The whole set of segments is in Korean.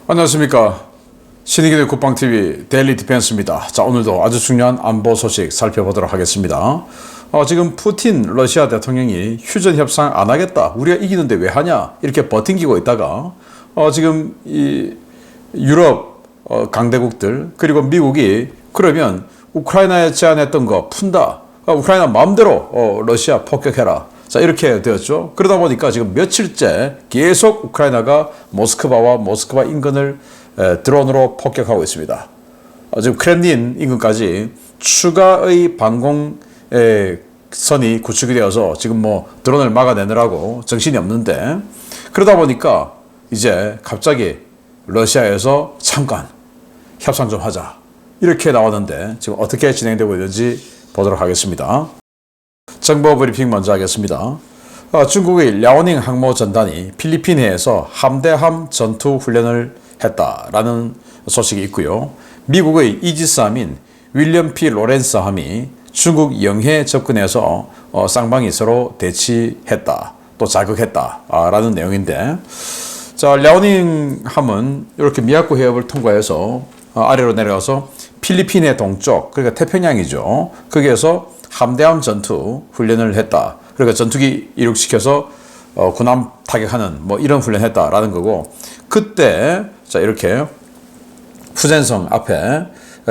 안녕하십니까. 신의기대 국방TV 데일리 디펜스입니다. 자, 오늘도 아주 중요한 안보 소식 살펴보도록 하겠습니다. 지금 푸틴 러시아 대통령이 휴전 협상 안 하겠다, 우리가 이기는데 왜 하냐, 이렇게 버팅기고 있다가 지금 이 유럽 강대국들 그리고 미국이 그러면 우크라이나에 제안했던 거 푼다, 우크라이나 마음대로 러시아 폭격해라, 자, 이렇게 되었죠. 그러다 보니까 지금 며칠째 계속 우크라이나가 모스크바와 모스크바 인근을 드론으로 폭격하고 있습니다. 지금 크렘린 인근까지 추가의 방공 선이 구축이 되어서 지금 뭐 드론을 막아내느라고 정신이 없는데, 그러다 보니까 이제 갑자기 러시아에서 잠깐 협상 좀 하자, 이렇게 나왔는데 지금 어떻게 진행되고 있는지 보도록 하겠습니다. 정보 브리핑 먼저 하겠습니다. 중국의 랴오닝 항모전단이 필리핀 해에서 함대함 전투 훈련을 했다라는 소식이 있고요. 미국의 이지스함인 윌리엄 P. 로렌스함이 중국 영해 접근해서 쌍방이 서로 대치했다, 또 자극했다라는 내용인데, 자, 랴오닝 함은 이렇게 미야코 해협을 통과해서 아래로 내려가서 필리핀의 동쪽, 그러니까 태평양이죠. 거기에서 함대함 전투 훈련을 했다. 그러니까 전투기 이륙시켜서 군함 타격하는 뭐 이런 훈련을 했다라는 거고, 그때 자, 이렇게 푸젠성 앞에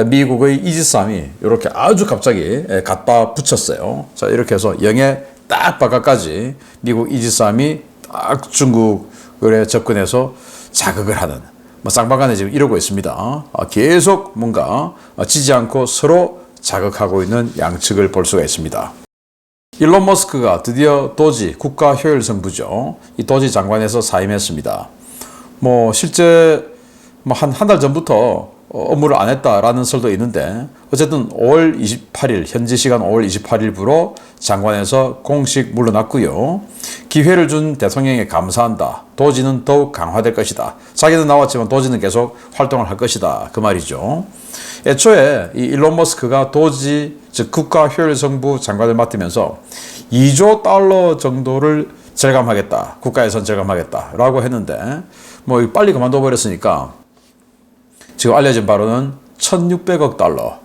미국의 이지스함이 이렇게 아주 갑자기 갖다 붙였어요. 자, 이렇게 해서 영해 딱 바깥까지 미국 이지스함이 딱 중국에 접근해서 자극을 하는, 뭐 쌍방간에 지금 이러고 있습니다. 계속 뭔가 지지 않고 서로 자극하고 있는 양측을 볼 수가 있습니다. 일론 머스크가 드디어 도지 국가 효율성 부죠, 이 도지 장관에서 사임했습니다. 뭐 실제 뭐 한 달 전부터 업무를 안 했다라는 설도 있는데, 어쨌든 5월 28일 현지 시간 5월 28일부로 장관에서 공식 물러났고요. 기회를 준 대통령에 감사한다. 도지는 더욱 강화될 것이다. 자기는 나왔지만 도지는 계속 활동을 할 것이다, 그 말이죠. 애초에 이 일론 머스크가 도지, 즉 국가 효율성부 장관을 맡으면서 2조 달러 정도를 절감하겠다, 국가 예산 절감하겠다라고 했는데, 뭐 빨리 그만둬 버렸으니까 지금 알려진 바로는 1,600억 달러,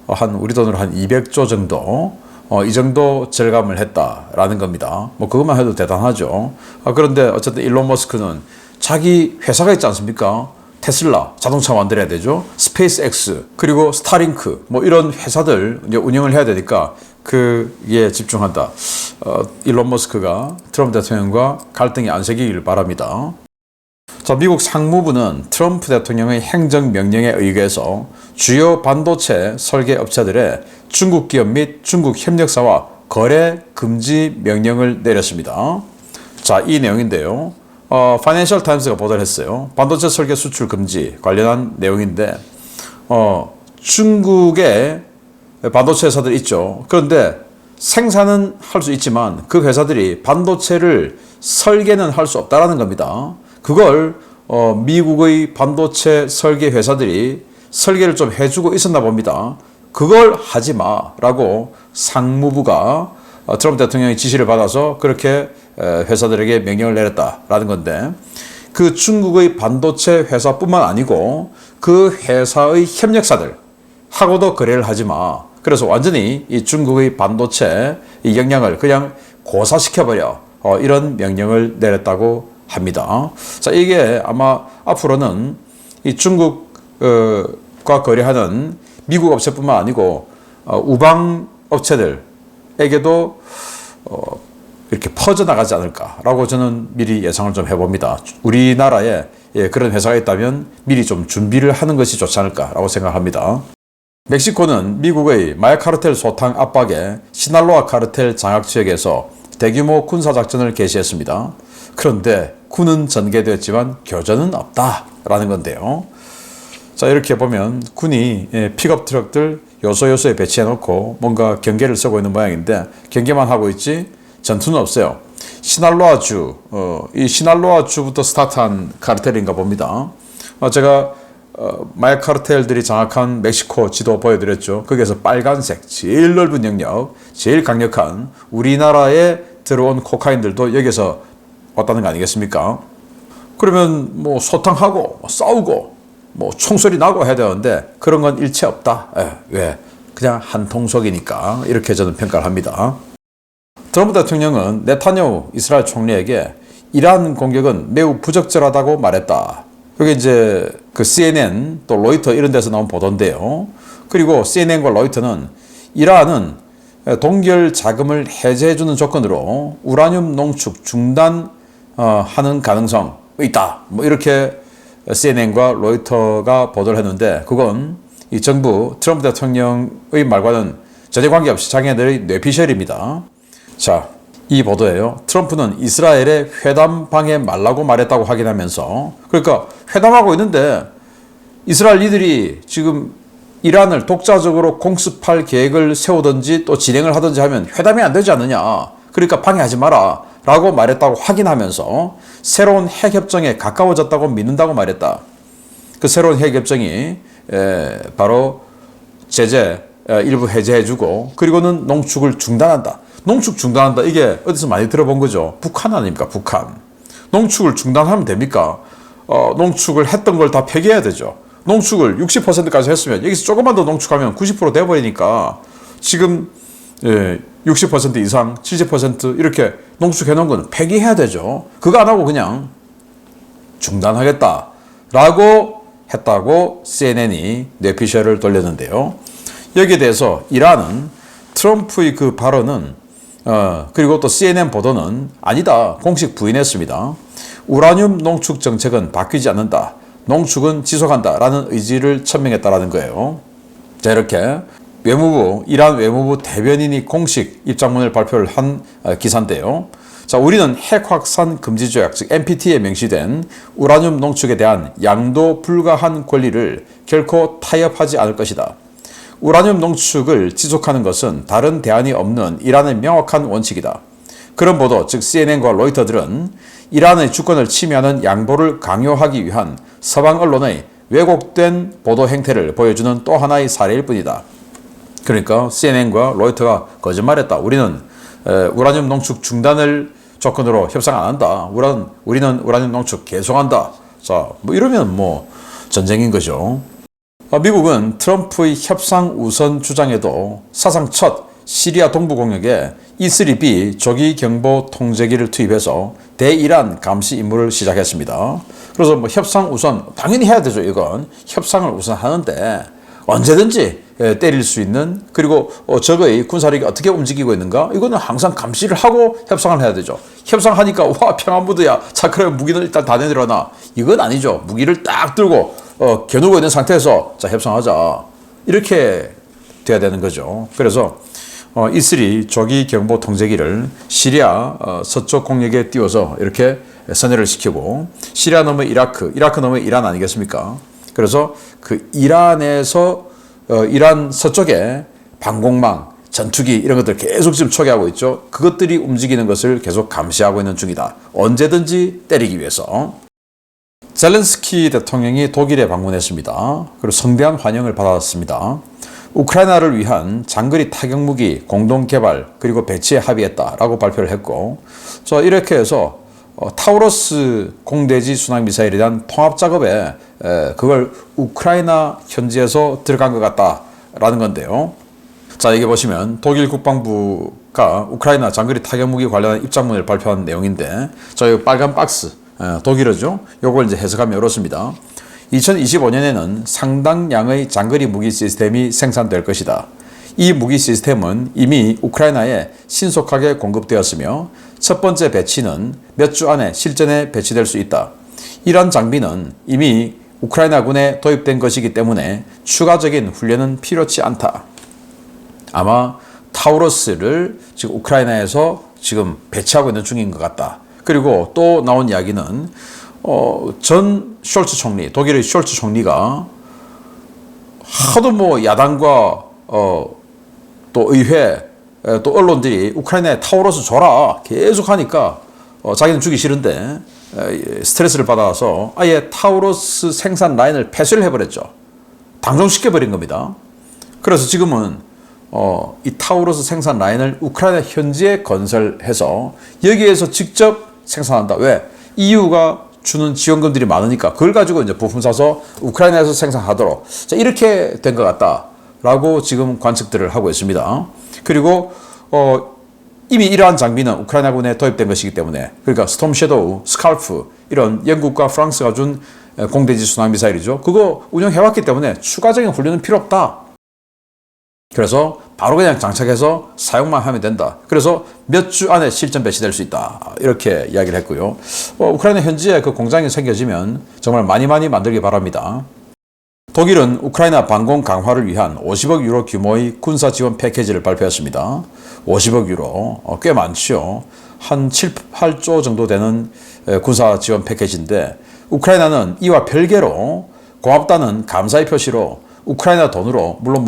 한 우리 돈으로 한 200조 정도, 이 정도 절감을 했다라는 겁니다. 뭐 그것만 해도 대단하죠. 그런데 어쨌든 일론 머스크는 자기 회사가 있지 않습니까? 테슬라 자동차 만들어야 되죠. 스페이스X 그리고 스타링크 뭐 이런 회사들 이제 운영을 해야 되니까 그에 집중한다. 일론 머스크가 트럼프 대통령과 갈등이 안 생기길 바랍니다. 자, 미국 상무부는 트럼프 대통령의 행정명령에 의거해서 주요 반도체 설계 업체들의 중국 기업 및 중국 협력사와 거래 금지 명령을 내렸습니다. 자, 이 내용인데요. 파이낸셜 타임스가 보도를 했어요. 반도체 설계 수출 금지 관련한 내용인데, 중국의 반도체 회사들 있죠. 그런데 생산은 할 수 있지만 그 회사들이 반도체를 설계는 할 수 없다라는 겁니다. 그걸 미국의 반도체 설계 회사들이 설계를 좀 해주고 있었나 봅니다. 그걸 하지 마라고 상무부가 트럼프 대통령의 지시를 받아서 그렇게 회사들에게 명령을 내렸다라는 건데, 그 중국의 반도체 회사뿐만 아니고 그 회사의 협력사들하고도 거래를 하지 마. 그래서 완전히 이 중국의 반도체 이 영향을 그냥 고사시켜버려, 이런 명령을 내렸다고 합니다. 자, 이게 아마 앞으로는 이 중국과 거래하는 미국 업체뿐만 아니고 우방 업체들에게도 이렇게 퍼져나가지 않을까라고 저는 미리 예상을 좀 해봅니다. 우리나라에 그런 회사가 있다면 미리 좀 준비를 하는 것이 좋지 않을까라고 생각합니다. 멕시코는 미국의 마약 카르텔 소탕 압박에 시날로아 카르텔 장악 지역에서 대규모 군사작전을 개시했습니다. 그런데 군은 전개되었지만 교전은 없다라는 건데요. 자, 이렇게 보면 군이 픽업 트럭들 요소요소에 배치해놓고 뭔가 경계를 서고 있는 모양인데, 경계만 하고 있지 전투는 없어요. 시날로아주, 이 시날로아주부터 스타트한 카르텔인가 봅니다. 제가 마약 카르텔들이 장악한 멕시코 지도 보여드렸죠. 거기에서 빨간색 제일 넓은 영역, 제일 강력한 우리나라에 들어온 코카인들도 여기서 왔다는 거 아니겠습니까? 그러면 뭐 소탕하고 싸우고 뭐 총소리 나고 해야 되는데 그런 건 일체 없다. 왜? 그냥 한 통속이니까 이렇게 저는 평가를 합니다. 트럼프 대통령은 네타냐후 이스라엘 총리에게 이란 공격은 매우 부적절하다고 말했다. 이게 이제 그 CNN 또 로이터 이런 데서 나온 보도인데요. 그리고 CNN과 로이터는 이란은 동결 자금을 해제해주는 조건으로 우라늄 농축 중단하는 가능성이 있다. 뭐 이렇게 CNN과 로이터가 보도를 했는데 그건 이 정부 트럼프 대통령의 말과는 전혀 관계없이 자기네들의 뇌피셜입니다. 자, 이 보도예요. 트럼프는 이스라엘의 회담 방해 말라고 말했다고 확인하면서 그러니까 회담하고 있는데 이스라엘 리들이 지금 이란을 독자적으로 공습할 계획을 세우든지 또 진행을 하든지 하면 회담이 안 되지 않느냐. 그러니까 방해하지 마라 라고 말했다고 확인하면서 새로운 핵협정에 가까워졌다고 믿는다고 말했다. 그 새로운 핵협정이 바로 제재 일부 해제해주고 그리고는 농축을 중단한다. 농축 중단한다. 이게 어디서 많이 들어본 거죠. 북한 아닙니까? 북한. 농축을 중단하면 됩니까? 농축을 했던 걸 다 폐기해야 되죠. 농축을 60%까지 했으면 여기서 조금만 더 농축하면 90% 돼버리니까 지금 60% 이상 70% 이렇게 농축해 놓은 건 폐기해야 되죠. 그거 안 하고 그냥 중단하겠다라고 했다고 CNN이 뇌피셜을 돌렸는데요. 여기에 대해서 이란은 트럼프의 그 발언은 그리고 또 CNN 보도는 아니다. 공식 부인했습니다. 우라늄 농축 정책은 바뀌지 않는다. 농축은 지속한다. 라는 의지를 천명했다라는 거예요. 자, 이렇게 이란 외무부 대변인이 공식 입장문을 발표를 한 기사인데요. 자, 우리는 핵 확산 금지 조약, 즉 NPT에 명시된 우라늄 농축에 대한 양도 불가한 권리를 결코 타협하지 않을 것이다. 우라늄 농축을 지속하는 것은 다른 대안이 없는 이란의 명확한 원칙이다. 그런 보도, 즉 CNN과 로이터들은 이란의 주권을 침해하는 양보를 강요하기 위한 서방 언론의 왜곡된 보도 행태를 보여주는 또 하나의 사례일 뿐이다. 그러니까 CNN과 로이터가 거짓말했다. 우리는 우라늄 농축 중단을 조건으로 협상 안 한다. 우리는 우라늄 농축 계속한다. 자, 뭐 이러면 뭐 전쟁인 거죠. 미국은 트럼프의 협상 우선 주장에도 사상 첫 시리아 동부 공역에 E-3B 조기 경보 통제기를 투입해서 대이란 감시 임무를 시작했습니다. 그래서 뭐 협상 우선 당연히 해야 되죠. 이건 협상을 우선 하는데 언제든지 때릴 수 있는 그리고 적의 군사력이 어떻게 움직이고 있는가 이거는 항상 감시를 하고 협상을 해야 되죠. 협상하니까 와 평화무드야. 자 그러면 무기는 일단 다 내려놔. 이건 아니죠. 무기를 딱 들고 겨누고 있는 상태에서 자 협상하자. 이렇게 돼야 되는 거죠. 그래서 E-3 조기 경보 통제기를 시리아 서쪽 공역에 띄워서 이렇게 선열을 시키고 시리아 넘어 이라크 넘어 이란 아니겠습니까? 그래서 그 이란에서 이란 서쪽에 방공망, 전투기 이런 것들 계속 지금 초기하고 있죠. 그것들이 움직이는 것을 계속 감시하고 있는 중이다. 언제든지 때리기 위해서. 젤렌스키 대통령이 독일에 방문했습니다. 그리고 성대한 환영을 받았습니다. 우크라이나를 위한 장거리 타격무기 공동 개발 그리고 배치에 합의했다라고 발표를 했고, 이렇게 해서 타우러스 공대지 순항 미사일에 대한 통합 작업에 그걸 우크라이나 현지에서 들어간 것 같다라는 건데요. 자, 여기 보시면 독일 국방부가 우크라이나 장거리 타격무기 관련한 입장문을 발표한 내용인데, 이 빨간 박스 독일어죠. 요걸 이제 해석하면 이렇습니다. 2025년에는 상당량의 장거리 무기 시스템이 생산될 것이다. 이 무기 시스템은 이미 우크라이나에 신속하게 공급되었으며 첫 번째 배치는 몇 주 안에 실전에 배치될 수 있다. 이런 장비는 이미 우크라이나군에 도입된 것이기 때문에 추가적인 훈련은 필요치 않다. 아마 타우러스를 지금 우크라이나에서 지금 배치하고 있는 중인 것 같다. 그리고 또 나온 이야기는 전 숄츠 총리, 독일의 숄츠 총리가 하도 뭐 야당과 또 의회 또 언론들이 우크라이나에 타우러스 줘라 계속 하니까 자기는 주기 싫은데 스트레스를 받아서 아예 타우러스 생산 라인을 폐쇄를 해버렸죠. 당종시켜버린 겁니다. 그래서 지금은 이 타우러스 생산 라인을 우크라이나 현지에 건설해서 여기에서 직접 생산한다. 왜? EU가 주는 지원금들이 많으니까 그걸 가지고 이제 부품 사서 우크라이나에서 생산하도록 자, 이렇게 된 것 같다라고 지금 관측들을 하고 있습니다. 그리고 이미 이러한 장비는 우크라이나군에 도입된 것이기 때문에 그러니까 스톰 섀도우, 스칼프 이런 영국과 프랑스가 준 공대지 순항 미사일이죠. 그거 운영해왔기 때문에 추가적인 훈련은 필요 없다. 그래서 바로 그냥 장착해서 사용만 하면 된다. 그래서 몇 주 안에 실전 배치될 수 있다. 이렇게 이야기를 했고요. 우크라이나 현지에 그 공장이 생겨지면 정말 많이 만들기 바랍니다. 독일은 우크라이나 방공 강화를 위한 50억 유로 규모의 군사 지원 패키지를 발표했습니다. 50억 유로, 꽤 많죠. 한 7, 8조 정도 되는 군사 지원 패키지인데 우크라이나는 이와 별개로 고맙다는 감사의 표시로 우크라이나 돈으로 물론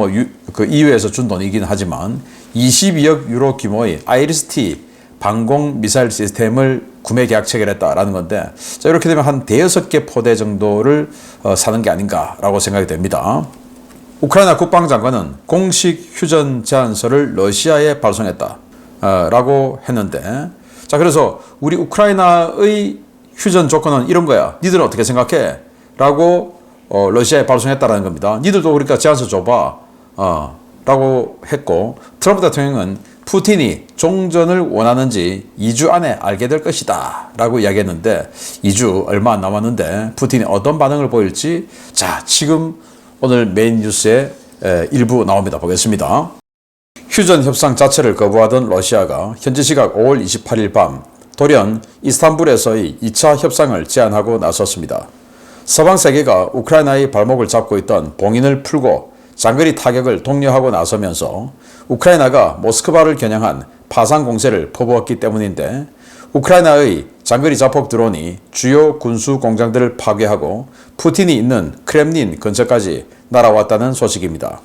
그 EU에서 준 돈이긴 하지만 22억 유로 규모의 아이리스-T 방공 미사일 시스템을 구매 계약 체결했다라는 건데 자, 이렇게 되면 한 대여섯 개 포대 정도를 사는 게 아닌가라고 생각이 됩니다. 우크라이나 국방장관은 공식 휴전 제안서를 러시아에 발송했다 라고 했는데 자 그래서 우리 우크라이나의 휴전 조건은 이런 거야. 니들은 어떻게 생각해? 라고 러시아에 발송했다라는 겁니다. 니들도 그러니까 제안서 줘봐 라고 했고 트럼프 대통령은 푸틴이 종전을 원하는지 2주 안에 알게 될 것이다 라고 이야기했는데 2주 얼마 안 남았는데 푸틴이 어떤 반응을 보일지 자 지금 오늘 메인 뉴스에 일부 나옵니다. 보겠습니다. 휴전 협상 자체를 거부하던 러시아가 현지 시각 5월 28일 밤 돌연 이스탄불에서의 2차 협상을 제안하고 나섰습니다. 서방 세계가 우크라이나의 발목을 잡고 있던 봉인을 풀고 장거리 타격을 독려하고 나서면서 우크라이나가 모스크바를 겨냥한 파상 공세를 퍼부었기 때문인데 우크라이나의 장거리 자폭 드론이 주요 군수 공장들을 파괴하고 푸틴이 있는 크렘린 근처까지 날아왔다는 소식입니다.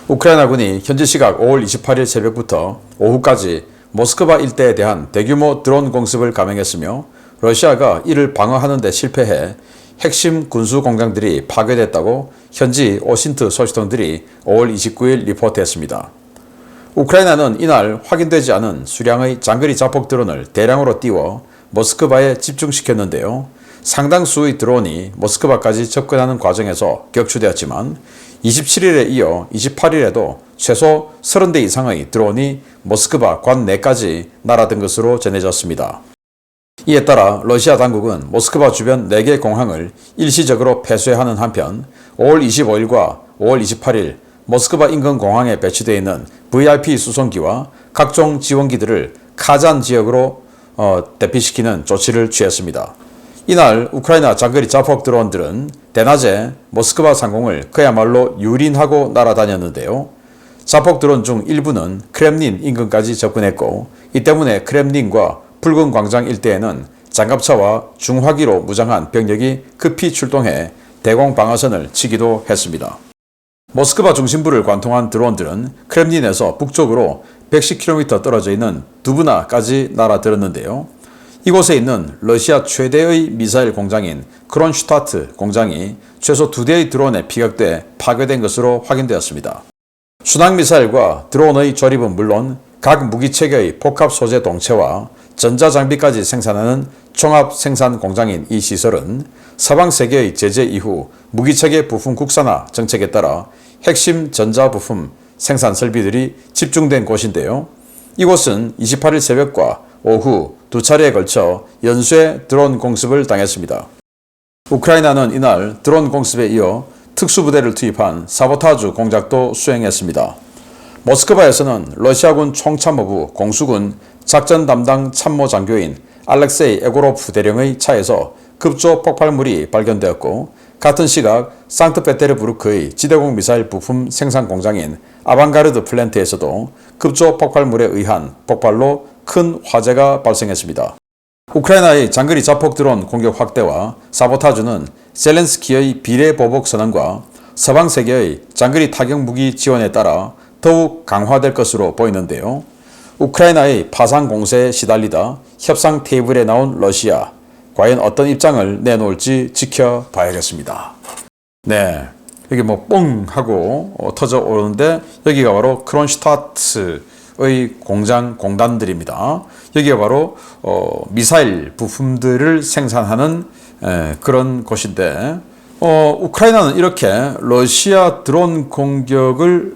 우크라이나군이 현지 시각 5월 28일 새벽부터 오후까지 모스크바 일대에 대한 대규모 드론 공습을 감행했으며 러시아가 이를 방어하는 데 실패해 핵심 군수 공장들이 파괴됐다고 현지 오신트 소식통들이 5월 29일 리포트했습니다. 우크라이나는 이날 확인되지 않은 수량의 장거리 자폭 드론을 대량으로 띄워 모스크바에 집중시켰는데요. 상당수의 드론이 모스크바까지 접근하는 과정에서 격추되었지만 27일에 이어 28일에도 최소 30대 이상의 드론이 모스크바 관내까지 날아든 것으로 전해졌습니다. 이에 따라 러시아 당국은 모스크바 주변 4개 공항을 일시적으로 폐쇄하는 한편 5월 25일과 5월 28일 모스크바 인근 공항에 배치되어 있는 VIP 수송기와 각종 지원기들을 카잔 지역으로 대피시키는 조치를 취했습니다. 이날 우크라이나 장거리 자폭 드론들은 대낮에 모스크바 상공을 그야말로 유린하고 날아다녔는데요. 자폭 드론 중 일부는 크렘린 인근까지 접근했고 이 때문에 크렘린과 붉은 광장 일대에는 장갑차와 중화기로 무장한 병력이 급히 출동해 대공 방어선을 치기도 했습니다. 모스크바 중심부를 관통한 드론들은 크렘린에서 북쪽으로 110km 떨어져 있는 두브나까지 날아들었는데요. 이곳에 있는 러시아 최대의 미사일 공장인 크론슈타트 공장이 최소 2대의 드론에 피격돼 파괴된 것으로 확인되었습니다. 순항미사일과 드론의 조립은 물론 각 무기체계의 복합 소재 동체와 전자장비까지 생산하는 종합 생산 공장인 이 시설은 서방 세계의 제재 이후 무기체계 부품 국산화 정책에 따라 핵심 전자부품 생산 설비들이 집중된 곳인데요. 이곳은 28일 새벽과 오후 두 차례에 걸쳐 연쇄 드론 공습을 당했습니다. 우크라이나는 이날 드론 공습에 이어 특수부대를 투입한 사보타주 공작도 수행했습니다. 모스크바에서는 러시아군 총참모부 공수군 작전 담당 참모 장교인 알렉세이 에고로프 대령의 차에서 급조 폭발물이 발견되었고 같은 시각 상트페테르부르크의 지대공 미사일 부품 생산 공장인 아방가르드 플랜트에서도 급조 폭발물에 의한 폭발로 큰 화재가 발생했습니다. 우크라이나의 장거리 자폭 드론 공격 확대와 사보타주는 젤렌스키의 비례보복 선언과 서방 세계의 장거리 타격 무기 지원에 따라 더욱 강화될 것으로 보이는데요. 우크라이나의 파상 공세에 시달리다 협상 테이블에 나온 러시아, 과연 어떤 입장을 내놓을지 지켜봐야겠습니다. 네, 여기 뭐 뻥 하고 터져 오르는데 여기가 바로 크론슈타트 공장 공단들입니다. 여기가 바로 미사일 부품들을 생산하는 그런 곳인데 우크라이나는 이렇게 러시아 드론 공격을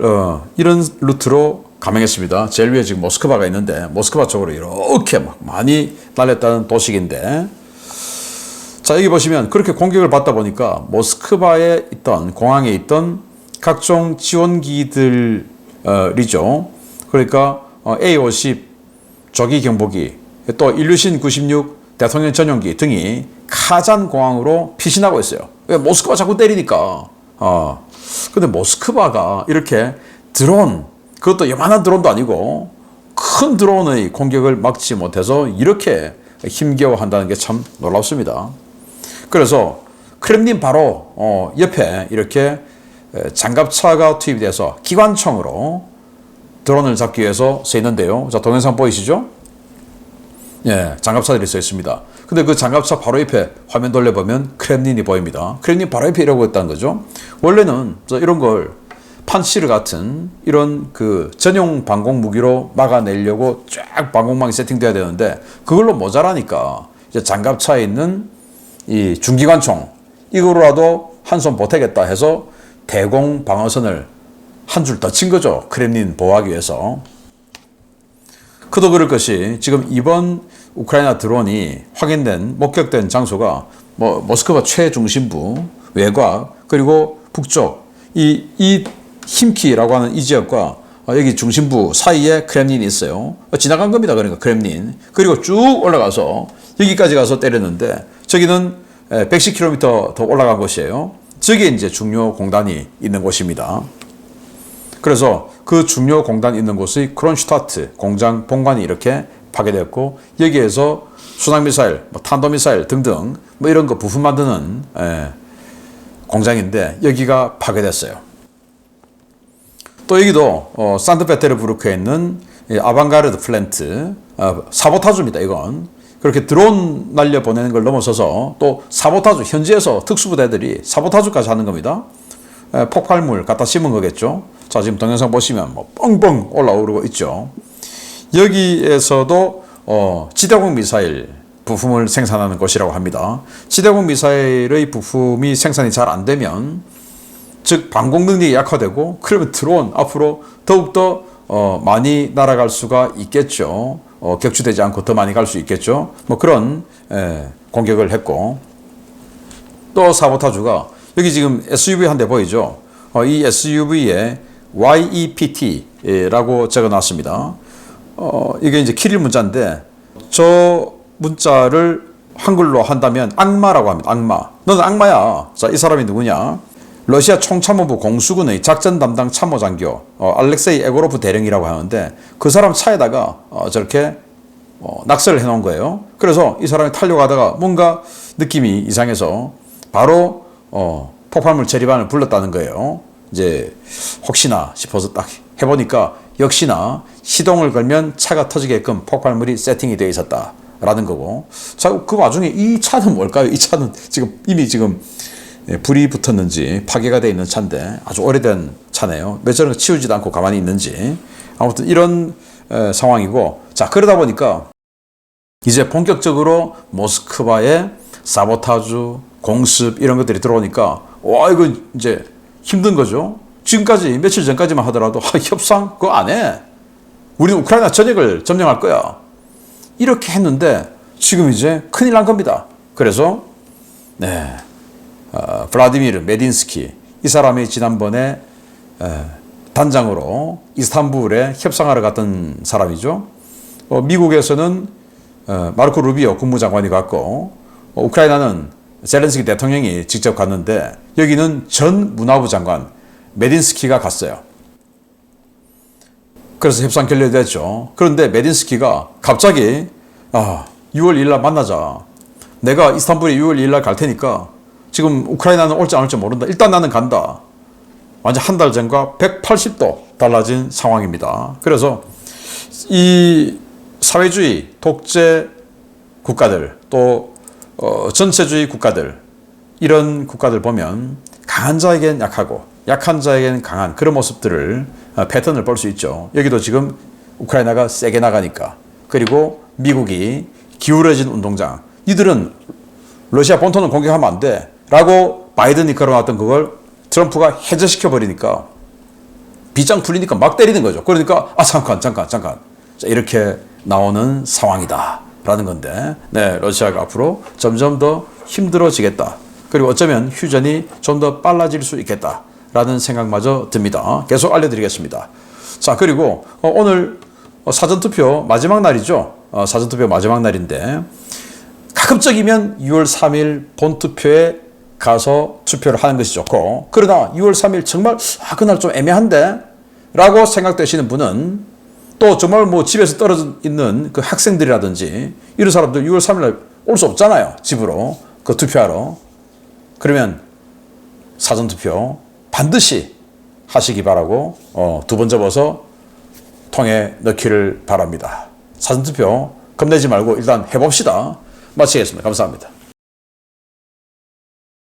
이런 루트로 감행했습니다. 제일 위에 지금 모스크바가 있는데 모스크바 쪽으로 이렇게 막 많이 날렸다는 도식인데, 자 여기 보시면 그렇게 공격을 받다 보니까 모스크바에 있던 공항에 있던 각종 지원기들이죠. 그러니까 A-50 조기 경보기, 또 일류신 96 대통령 전용기 등이 카잔 공항으로 피신하고 있어요. 왜 모스크바 자꾸 때리니까. 근데 모스크바가 이렇게 드론, 그것도 요만한 드론도 아니고 큰 드론의 공격을 막지 못해서 이렇게 힘겨워한다는 게 참 놀랍습니다. 그래서 크렘린 바로 옆에 이렇게 장갑차가 투입이 돼서 기관총으로 드론을 잡기 위해서 서 있는데요. 자, 동영상 보이시죠? 예, 장갑차들이 서 있습니다. 근데 그 장갑차 바로 옆에 화면 돌려보면 크렘린이 보입니다. 크렘린 바로 옆에 이러고 있다는 거죠. 원래는 이런 걸 판시르 같은 이런 그 전용 방공 무기로 막아내려고 쫙 방공망이 세팅돼야 되는데 그걸로 모자라니까 이제 장갑차에 있는 이 중기관총 이거로라도 한 손 보태겠다 해서 대공 방어선을 한 줄 더 친 거죠. 크렘린 보호하기 위해서. 그도 그럴 것이 지금 이번 우크라이나 드론이 확인된 목격된 장소가 모스크바 최중심부 외곽 그리고 북쪽 이 힘키라고 하는 이 지역과 여기 중심부 사이에 크렘린이 있어요. 지나간 겁니다. 그러니까 크렘린. 그리고 쭉 올라가서 여기까지 가서 때렸는데 저기는 110km 더 올라간 곳이에요. 저기에 이제 중요 공단이 있는 곳입니다. 그래서 그 중요 공단 있는 곳의 크론슈타트 공장 본관이 이렇게 파괴되었고 여기에서 순항미사일, 탄도미사일 등등 이런 거 부품 만드는 공장인데 여기가 파괴됐어요. 또 여기도 산트페테르부르크에 있는 아방가르드 플랜트 사보타주입니다. 이건 그렇게 드론 날려보내는 걸 넘어서서 또 사보타주, 현지에서 특수부대들이 사보타주까지 하는 겁니다. 폭발물 갖다 심은 거겠죠. 자, 지금 동영상 보시면 뻥뻥 올라오르고 있죠. 여기에서도 지대공 미사일 부품을 생산하는 곳이라고 합니다. 지대공 미사일의 부품이 생산이 잘 안 되면, 즉 방공 능력이 약화되고 그러면 드론 앞으로 더욱더 많이 날아갈 수가 있겠죠. 격추되지 않고 더 많이 갈 수 있겠죠. 그런 공격을 했고, 또 사보타주가 여기 지금 SUV 한 대 보이죠. 이 SUV에 YEPT라고 적어놨습니다. 이게 이제 키릴 문자인데 저 문자를 한글로 한다면 악마라고 합니다. 악마. 너는 악마야. 자, 이 사람이 누구냐? 러시아 총참모부 공수군의 작전 담당 참모장교 알렉세이 에고로프 대령이라고 하는데 그 사람 차에다가 저렇게 낙서를 해놓은 거예요. 그래서 이 사람이 타려가다가 뭔가 느낌이 이상해서 바로 폭발물 처리반을 불렀다는 거예요. 이제 혹시나 싶어서 딱 해보니까 역시나 시동을 걸면 차가 터지게끔 폭발물이 세팅이 되어 있었다라는 거고. 자, 그 와중에 이 차는 뭘까요? 이 차는 지금 이미 불이 붙었는지 파괴가 되어 있는 차인데 아주 오래된 차네요. 며칠은 치우지도 않고 가만히 있는지. 아무튼 이런 상황이고, 자, 그러다 보니까 이제 본격적으로 모스크바에 사보타주, 공습 이런 것들이 들어오니까 와, 이거 이제 힘든 거죠. 지금까지 며칠 전까지만 하더라도 협상 그거 안 해. 우리는 우크라이나 전역을 점령할 거야. 이렇게 했는데 지금 이제 큰일 난 겁니다. 그래서 블라디미르 메딘스키 이 사람이 지난번에 단장으로 이스탄불에 협상하러 갔던 사람이죠. 미국에서는 마르코 루비오 국무장관이 갔고 우크라이나는 젤렌스키 대통령이 직접 갔는데 여기는 전 문화부 장관 메딘스키가 갔어요. 그래서 협상 결렬됐죠. 그런데 메딘스키가 갑자기 6월 2일 날 만나자. 내가 이스탄불에 6월 2일 날 갈 테니까 지금 우크라이나는 올지 안 올지 모른다. 일단 나는 간다. 완전 한 달 전과 180도 달라진 상황입니다. 그래서 이 사회주의 독재 국가들 또 전체주의 국가들 이런 국가들 보면 강한 자에겐 약하고 약한 자에겐 강한 그런 모습들을 패턴을 볼 수 있죠. 여기도 지금 우크라이나가 세게 나가니까. 그리고 미국이 기울어진 운동장. 이들은 러시아 본토는 공격하면 안 돼. 라고 바이든이 걸어놨던 그걸 트럼프가 해제시켜 버리니까 빗장 풀리니까 막 때리는 거죠. 그러니까 잠깐. 자, 이렇게 나오는 상황이다. 라는 건데, 네, 러시아가 앞으로 점점 더 힘들어지겠다. 그리고 어쩌면 휴전이 좀 더 빨라질 수 있겠다. 라는 생각마저 듭니다. 계속 알려드리겠습니다. 자, 그리고 오늘 사전투표 마지막 날이죠. 사전투표 마지막 날인데, 가급적이면 6월 3일 본투표에 가서 투표를 하는 것이 좋고, 그러나 6월 3일 정말 그날 좀 애매한데? 라고 생각되시는 분은 또 정말 뭐 집에서 떨어져 있는 그 학생들이라든지 이런 사람들 6월 3일 날 올 수 없잖아요. 집으로. 그 투표하러. 그러면 사전투표 반드시 하시기 바라고 2번 접어서 통에 넣기를 바랍니다. 사전투표 겁내지 말고 일단 해봅시다. 마치겠습니다. 감사합니다.